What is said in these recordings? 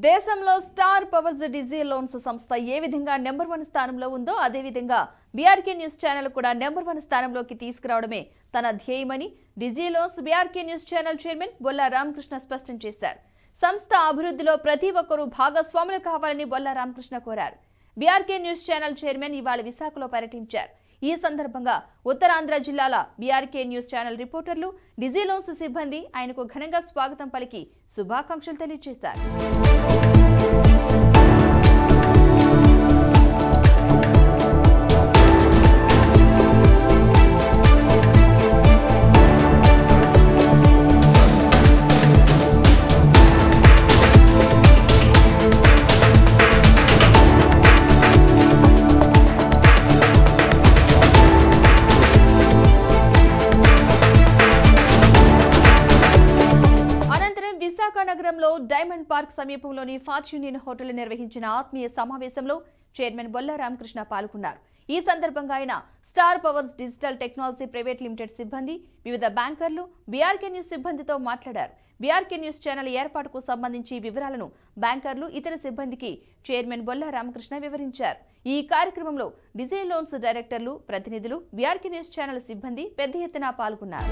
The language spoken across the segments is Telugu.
దేశంలో స్టార్ పవర్స్ డిజీ లోన్స్ సంస్థ ఏ విధంగా నెంబర్ 1 స్థానంలో ఉందో అదే విధంగా బీఆర్కే న్యూస్ ఛానల్ కూడా నెంబర్ 1 స్థానంలోకి తీసుకురావడమే తన ధ్యేయమని Digi Loans BRK news channel chairman Bolla Ramakrishna స్పష్టం చేశారు. సంస్థ అభివృద్ధిలో ప్రతి ఒక్కరూ భాగస్వాములు కావాలని బొల్లా రామకృష్ణ కోరారు. బీఆర్కే న్యూస్ ఛానల్ చైర్మన్ ఇవాళ విశాఖలో పర్యటించారు. ఈ సందర్భంగా ఉత్తరాంధ్ర జిల్లాల బీఆర్కే న్యూస్ ఛానల్ రిపోర్టర్లు, డిజీ లోన్స్ సిబ్బంది ఆయనకు ఘనంగా స్వాగతం పలికి శుభాకాంక్షలు తెలియజేశారు. నగరంలో డైమండ్ పార్క్ సమీపంలోని ఫార్చ్యూన్ హోటల్ నిర్వహించిన ఆత్మీయ సమావేశంలో చైర్మన్ బొల్లా రామకృష్ణ పాల్గొన్నారు. ఈ సందర్భంగా ఆయన star powers digital technology private limited సిబ్బంది, వివిధ బ్యాంకర్లు, బీఆర్కే న్యూస్ సిబ్బందితో మాట్లాడారు. బీఆర్కే న్యూస్ ఛానల్ ఏర్పాటుకు సంబంధించి వివరాలను బ్యాంకర్లు, ఇతర సిబ్బందికి చైర్మన్ బొల్లా రామకృష్ణ వివరించారు. ఈ కార్యక్రమంలో డిజీ లోన్స్ డైరెక్టర్లు, ప్రతినిధులు, బీఆర్కే న్యూస్ ఛానల్ సిబ్బంది పెద్ద ఎత్తున పాల్గొన్నారు.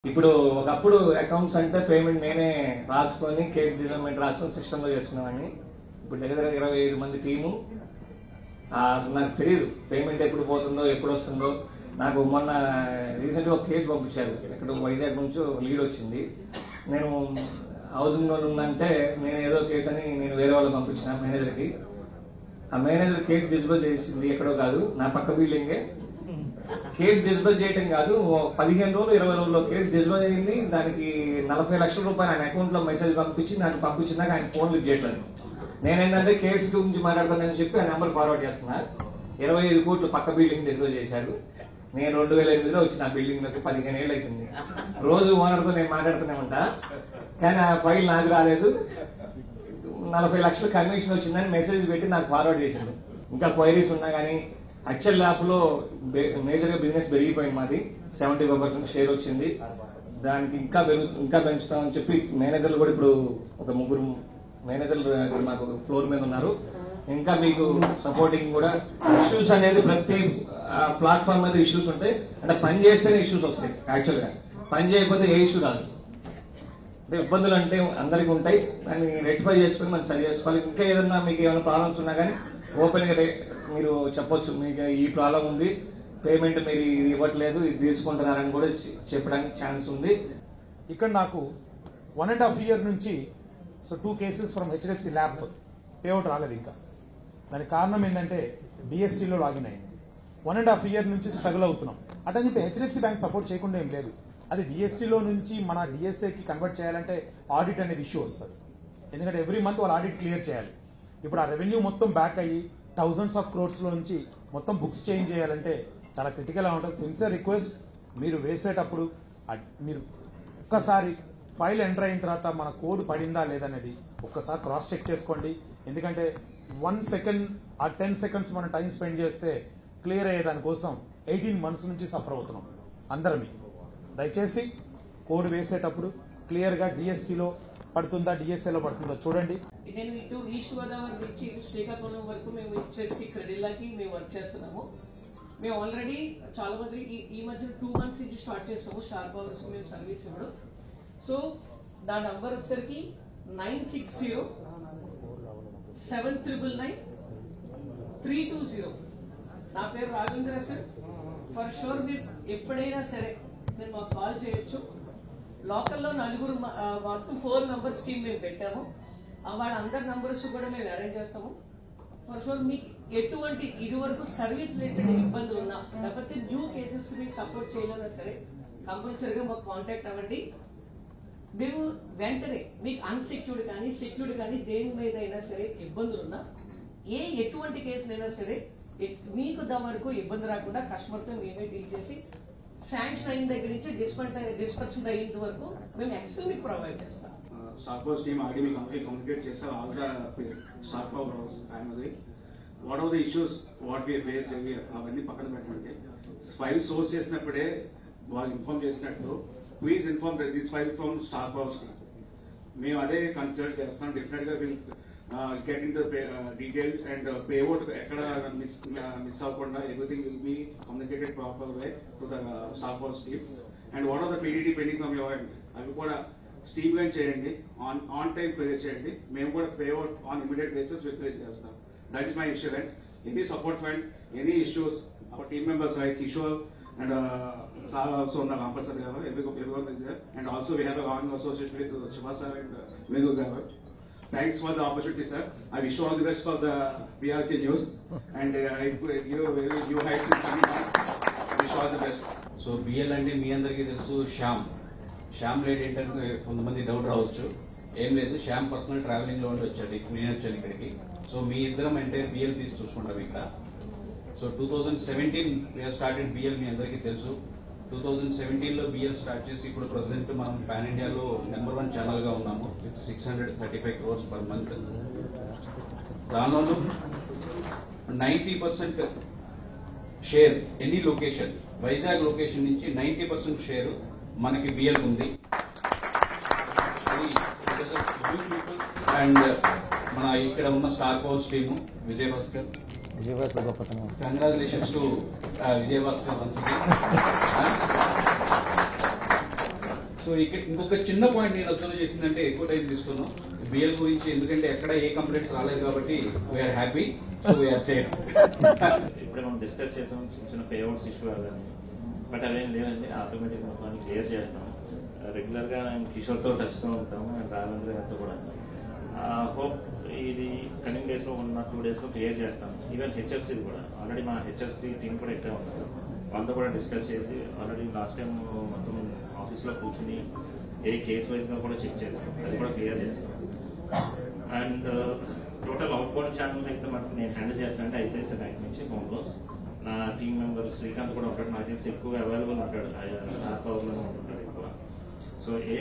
ఇప్పుడు ఒకప్పుడు అకౌంట్స్ అంటే పేమెంట్ నేనే రాసుకొని కేసు డిజైన్మెంట్ రాసుకొని సిస్టమ్ లో చేసుకున్నామని. ఇప్పుడు దగ్గర 25 మంది టీము. అసలు నాకు తెలియదు పేమెంట్ ఎప్పుడు పోతుందో, ఎప్పుడు వస్తుందో. నాకు మొన్న రీసెంట్ గా ఒక కేసు పంపించారు. ఇక్కడ వైజాగ్ నుంచి లీడ్ వచ్చింది. నేను హౌసింగ్ లోన్ ఉందంటే నేను ఏదో కేసు అని నేను వేరే వాళ్ళకి పంపించిన మేనేజర్కి. ఆ మేనేజర్ కేసు డిస్బర్స్ చేసింది ఎక్కడో కాదు, నా పక్క బిల్డింగే. కేసు డిస్బర్స్ చేయటం కాదు, 15 రోజులు 20 రోజుల్లో కేసు డిస్బర్స్ అయింది. దానికి 40 లక్షల రూపాయలు ఆయన అకౌంట్ లో మెసేజ్ పంపించి నాకు పంపించినాక ఆయన ఫోన్ లిఫ్ట్ చేయట్లేదు. నేనేంటంటే కేసు గురించి మాట్లాడతానని చెప్పి ఆ నెంబర్ ఫార్వర్డ్ చేస్తున్నా. 25 కోట్లు పక్క బిల్డింగ్ డిస్బర్స్ చేశారు. నేను 2008లో వచ్చిన ఆ బిల్డింగ్ లోకి 15 ఏళ్ళు అవుతుంది. రోజు ఓనర్తో నేను మాట్లాడుతూనే ఉంటా, కానీ ఆ ఫైల్ నాకు రాలేదు. 40 లక్షల కమిషన్ వచ్చిందని మెసేజ్ పెట్టి నాకు ఫార్వర్డ్ చేసింది. ఇంకా క్వైరీస్ ఉన్నా కానీ అక్షల్ ల్యాప్ లో మేజర్ గా బిజినెస్ పెరిగిపోయింది. మాది 75% షేర్ వచ్చింది. దానికి ఇంకా పెంచుతామని చెప్పి మేనేజర్లు కూడా ఇప్పుడు ఒక 3 మేనేజర్లు మాకు ఫ్లోర్ మీద ఉన్నారు. ఇంకా మీకు సపోర్టింగ్ కూడా. ఇష్యూస్ అనేది ప్రతి ప్లాట్ఫామ్ మీద ఇష్యూస్ ఉంటాయి. అంటే పని చేస్తేనే ఇష్యూస్ వస్తాయి. యాక్చువల్ గా పని చేయకపోతే ఏ ఇష్యూ రాదు. అంటే ఇబ్బందులు అంటే అందరికీ ఉంటాయి. దాన్ని రెక్టిఫై చేసుకుని మనం సరి చేసుకోవాలి. ఇంకా ఏదన్నా మీకు ఏమైనా ప్రాబ్లమ్స్ ఉన్నా కానీ ఓపెన్ గా మీరు చెప్పొచ్చు, మీకు ఈ ప్రాబ్లం ఉంది, పేమెంట్ మీరు ఇది ఇవ్వట్లేదు, ఇది తీసుకుంటున్నారని కూడా చెప్పడానికి ఛాన్స్ ఉంది. ఇక్కడ నాకు 1.5 year నుంచి 2 cases from HDFC lab payout రాలేదు. ఇంకా దానికి కారణం ఏంటంటే డిఎస్టీలో లాగిన్ అయింది. 1.5 year నుంచి స్ట్రగుల్ అవుతున్నాం. అటని చెప్పి హెచ్డిఎఫ్సి బ్యాంక్ సపోర్ట్ చేయకుండా ఏం లేదు. అది డిఎస్టీలో నుంచి మన డిఎస్ఏకి కన్వర్ట్ చేయాలంటే ఆడిట్ అనేది ఇష్యూ వస్తుంది. ఎందుకంటే ఎవ్రీ మంత్ వాళ్ళు ఆడిట్ క్లియర్ చేయాలి. ఇప్పుడు ఆ రెవెన్యూ మొత్తం బ్యాక్ అయ్యి థౌజండ్స్ ఆఫ్ క్రోడ్స్ లో నుంచి మొత్తం బుక్స్ చేంజ్ చేయాలంటే చాలా క్రిటికల్ గా ఉంటుంది. సిన్సియర్ రిక్వెస్ట్, మీరు వేసేటప్పుడు మీరు ఒక్కసారి ఫైల్ ఎంటర్ అయిన తర్వాత మన కోడ్ పడిందా లేదనేది ఒక్కసారి క్రాస్ చెక్ చేసుకోండి. ఎందుకంటే 1 సెకండ్ ఆ 10 seconds మనం టైం స్పెండ్ చేస్తే క్లియర్ అయ్యే దానికోసం 18 months నుంచి సఫర్ అవుతున్నాం అందరమీ. దయచేసి కోడ్ వేసేటప్పుడు క్లియర్ గా డిఎస్టీలో పడుతుందా, డిఎస్ఏలో పడుతుందో చూడండి. నేను ఇటు ఈస్ట్ గోదావరి నుంచి శ్రీకాకుళం వరకు మేము ఇచ్చేసి క్రెడిల్లాకి మేము వర్క్ చేస్తున్నాము. మేము ఆల్రెడీ చాలా మంది ఈ మధ్య 2 months నుంచి స్టార్ట్ చేస్తాము స్టార్ పవర్స్ మేము సర్వీస్ ఇవ్వడం. సో నా నంబర్ వచ్చేసరికి 9607999320. నా పేరు రాఘవేంద్ర సార్. ఫర్ షూర్ మీరు ఎప్పుడైనా సరే మీరు మాకు కాల్ చేయొచ్చు. లోకల్లో 4 మొత్తం 4 నంబర్స్ టీమ్ మేము పెట్టాము. వాళ్ళందరి నంబర్స్ కూడా మేము అరేంజ్ చేస్తాము. ఫర్ షూర్ మీకు ఎటువంటి ఇదివరకు సర్వీస్ రిలేటెడ్ ఇబ్బందులు ఉన్నా, లేకపోతే న్యూ కేసెస్ మీకు సపోర్ట్ చేయాలన్నా సరే కంపల్సరీగా మాకు కాంటాక్ట్ అవ్వండి. మేము వెంటనే మీకు అన్సెక్యూర్డ్ కానీ సెక్యూర్డ్ కానీ దేని మీద అయినా సరే ఇబ్బందులు ఉన్నా, ఎటువంటి కేసులైనా సరే మీకు వరకు ఇబ్బంది రాకుండా కస్టమర్తో మేమే డీల్ చేసి శాంక్షన్ అయిన దగ్గర నుంచి డిస్పర్సన్ అయ్యేంత వరకు మేము ఎక్స్ట్రా మీకు ప్రొవైడ్ చేస్తాం. స్టార్ పవర్స్ టీమ్ ఆల్రెడీ మీకు అందరికీ కమ్యూనికేట్ చేస్తారు. All the star powers primary what are the issues what we face అవన్నీ పక్కన పెట్టండి. ఫైల్ సోర్స్ చేసినప్పుడే వాళ్ళు ఇన్ఫార్మ్ చేసినట్టు please inform this file from star powers. మేము అదే కన్సిడర్ చేస్తాం. డెఫినెట్ గా will get in the detail and payout ఎక్కడ మిస్ అవ్వకుండా everything will be communicated proper way to the star powers team. And what are the PDT pending from your end అవి కూడా స్టీమ్ లైన్ చేయండి, ఆన్ టైం పే చేయండి. మేము కూడా payout on immediate basis replace చేస్తాం. That is my insurance. Any support fund, any issues, our team members like Kishore and Sir also on the campus everyone is there, and also we have a long association with Shiva sir and Venu Gavar. Thanks for the opportunity, sir. I wish you all the best for the BRK news, and you heights in coming months. Wish you all the best. So BL అంటే మీ అందరికీ తెలుసు శ్యామ్ లేట్ ఏంటంటే కొంతమంది డౌట్ రావచ్చు. ఏం లేదు, శ్యామ్ పర్సనల్ ట్రావెలింగ్ లో ఉండి వచ్చాడు, నేను వచ్చాను ఇక్కడికి. సో మీ ఇద్దరం అంటే బిఎల్ తీసి చూసుకుంటాం ఇక్కడ. సో 2017 వీఆర్ స్టార్టెడ్ బిఎల్, మీ అందరికీ తెలుసు. 2017 లో బిఎల్ స్టార్ట్ చేసి ఇప్పుడు ప్రెసెంట్ మనం పాన్ ఇండియాలో నెంబర్ 1 ఛానల్ గా ఉన్నాము with 635 crores per month. దానిలోనూ 90% share any location, Vizag location నుంచి 90% షేర్ మనకి బిఎల్ ఉంది. అండ్ మన ఇక్కడ ఉన్న star powers team Vijayabhaskar, congratulations to Vijayabhaskar once again. So ఇక్కడ ఇంకొక చిన్న పాయింట్ నేను అబ్జర్వ్ చేసిందంటే, ఎక్కువ టైం తీసుకున్నాం బిఎల్ గురించి, ఎందుకంటే ఎక్కడ ఏ కంప్లైంట్స్ రాలేదు కాబట్టి we are happy, so we are safe. ఇప్పుడే మనం డిస్కస్ చేసాం చిన్న పేఅవుట్స్ ఇష్యూ అవ్వాలి, బట్ అవేం లేదండి. ఆటోమేటిక్ మొత్తాన్ని క్లియర్ చేస్తాం. రెగ్యులర్ గా కిషోర్తో టచ్ తో ఉంటాము, అండ్ రాఘవేంద్ర గారితో కూడా. హోప్ ఇది కమింగ్ డేస్ లో 1 or 2 days లో క్లియర్ చేస్తాం. ఈవెన్ హెచ్ఎఫ్సీ కూడా ఆల్రెడీ మా హెచ్ఎఫ్సీ టీం కూడా ఇక్కడే ఉన్నారు. వాళ్ళతో కూడా డిస్కస్ చేసి ఆల్రెడీ లాస్ట్ టైం మొత్తం ఆఫీస్ లో కూర్చుని ఏ కేసు వైజ్ గా కూడా చెక్ చేస్తాం, అది కూడా క్లియర్ చేస్తాం. And total out bound channel అయితే మనకి నేను హ్యాండిల్ చేస్తానంటే ఐసిఐసిఐ బ్యాంక్ నుంచి హోమ్ లోన్స్. నా టీం మెంబర్ శ్రీకాంత్ కూడా ఉంటాడు, నాకు తెలిసి ఎక్కువగా అవైలబుల్ ఉంటాడు, స్టార్ పవర్ లోనే ఉంటుంటాడు ఎక్కువ. సో ఏ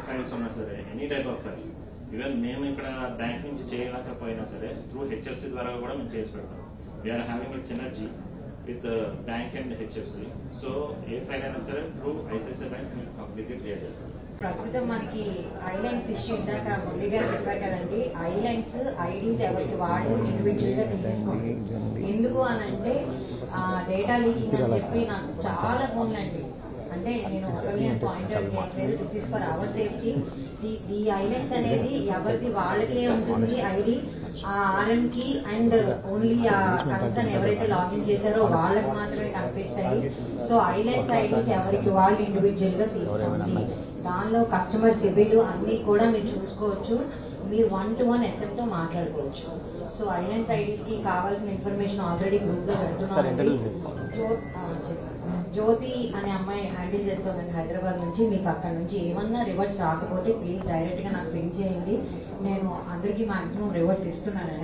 ఫైల్స్ ఉన్నా సరే, any type of file, even మేము ఇక్కడ బ్యాంక్ నుంచి చేయలేకపోయినా సరే త్రూ హెచ్ఎఫ్సీ ద్వారా కూడా మేము చేసి పెడతాం. We're having it synergy with bank and HFC. So a file అయినా సరే త్రూ ఐసిఐసిఐ బ్యాంక్ మేము కంప్లీట్గా క్లియర్ చేస్తాం. ప్రస్తుతం మనకి ఐలైన్స్ ఇష్యూ ఇందాక మురళి గారు చెప్పారు కదండి, ఐలైన్స్ ఐడీస్ ఎవరికి వాళ్ళు ఇండివిజువల్ గా తీసేసుకోండి. ఎందుకు అని అంటే డేటా లీకింగ్ అని చెప్పి నాకు చాలా ఫోన్లు అండి. అంటే నేను ఒకరిని పాయింట్ అవుట్ చేయట్లేదు, this is for hour safety. ఈ ఐలైన్స్ అనేది ఎవరిది వాళ్ళకే ఉంటుంది ఐడి, ఆ ఆర్ఎం కి అండ్ ఓన్లీ ఆ కన్సర్న్ ఎవరైతే లాగిన్ చేశారో వాళ్ళకి మాత్రమే కనిపిస్తాయి. సో ఐలైన్స్ ఐడీస్ ఎవరికి వాళ్ళు ఇండివిజువల్ గా తీసుకోండి. దానిలో కస్టమర్ సిబిల్ అన్ని కూడా మీరు చూసుకోవచ్చు, మీరు 1-to-1 ఎస్ఎం తో మాట్లాడుకోవచ్చు. సో ఐలైన్స్ ఐడీస్ కి కావాల్సిన ఇన్ఫర్మేషన్ ఆల్రెడీ గ్రూప్ లో పెడుతున్నాం. జ్యోతి అనే అమ్మాయి హ్యాండిల్ చేస్తుందండి హైదరాబాద్ నుంచి. మీకు అక్కడ నుంచి ఏమన్నా రివర్ట్స్ రాకపోతే ప్లీజ్ డైరెక్ట్ గా నాకు పింక్ చేయండి, నేను అందరికీ మాక్సిమం రివర్ట్స్ ఇస్తున్నాను.